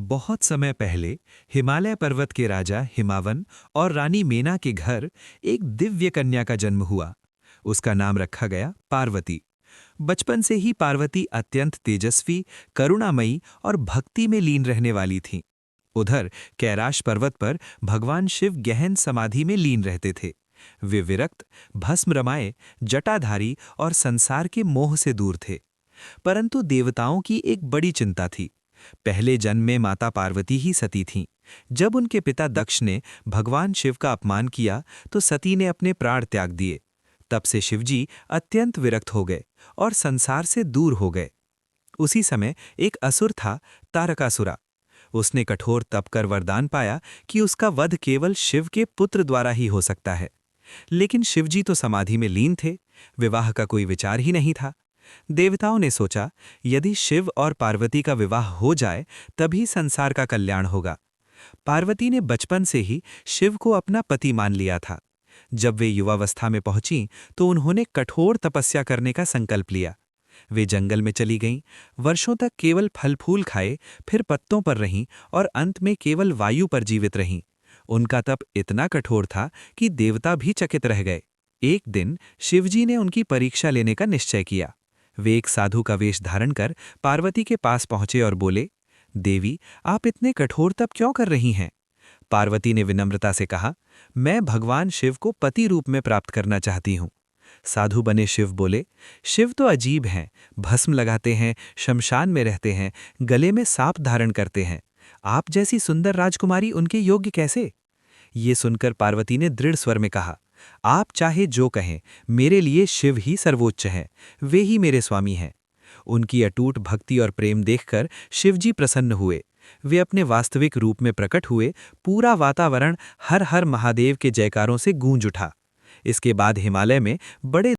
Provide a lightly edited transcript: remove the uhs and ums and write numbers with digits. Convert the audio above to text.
बहुत समय पहले हिमालय पर्वत के राजा हिमावन और रानी मेना के घर एक दिव्य कन्या का जन्म हुआ। उसका नाम रखा गया पार्वती। बचपन से ही पार्वती अत्यंत तेजस्वी, करुणामयी और भक्ति में लीन रहने वाली थीं। उधर कैलाश पर्वत पर भगवान शिव गहन समाधि में लीन रहते थे। वे विरक्त, भस्म रमाए, जटाधारी और संसार के मोह से दूर थे। परंतु देवताओं की एक बड़ी चिंता थी। पहले जन्म में माता पार्वती ही सती थीं। जब उनके पिता दक्ष ने भगवान शिव का अपमान किया तो सती ने अपने प्राण त्याग दिए। तब से शिवजी अत्यंत विरक्त हो गए और संसार से दूर हो गए। उसी समय एक असुर था, तारकासुरा। उसने कठोर तप कर वरदान पाया कि उसका वध केवल शिव के पुत्र द्वारा ही हो सकता है। लेकिन शिवजी तो समाधि में लीन थे, विवाह का कोई विचार ही नहीं था। देवताओं ने सोचा, यदि शिव और पार्वती का विवाह हो जाए तभी संसार का कल्याण होगा। पार्वती ने बचपन से ही शिव को अपना पति मान लिया था। जब वे युवावस्था में पहुंची तो उन्होंने कठोर तपस्या करने का संकल्प लिया। वे जंगल में चली गईं, वर्षों तक केवल फल फूल खाए, फिर पत्तों पर रहीं और अंत में केवल वायु पर जीवित रहीं। उनका तप इतना कठोर था कि देवता भी चकित रह गए। एक दिन शिवजी ने उनकी परीक्षा लेने का निश्चय किया। वे एक साधु का वेश धारण कर पार्वती के पास पहुंचे और बोले, देवी, आप इतने कठोर तप क्यों कर रही हैं? पार्वती ने विनम्रता से कहा, मैं भगवान शिव को पति रूप में प्राप्त करना चाहती हूँ। साधु बने शिव बोले, शिव तो अजीब हैं, भस्म लगाते हैं, शमशान में रहते हैं, गले में सांप धारण करते हैं। आप जैसी सुंदर राजकुमारी उनके योग्य कैसे? ये सुनकर पार्वती ने दृढ़ स्वर में कहा, आप चाहे जो कहें, मेरे लिए शिव ही सर्वोच्च हैं, वे ही मेरे स्वामी हैं। उनकी अटूट भक्ति और प्रेम देखकर शिवजी प्रसन्न हुए। वे अपने वास्तविक रूप में प्रकट हुए। पूरा वातावरण हर हर महादेव के जयकारों से गूंज उठा। इसके बाद हिमालय में बड़े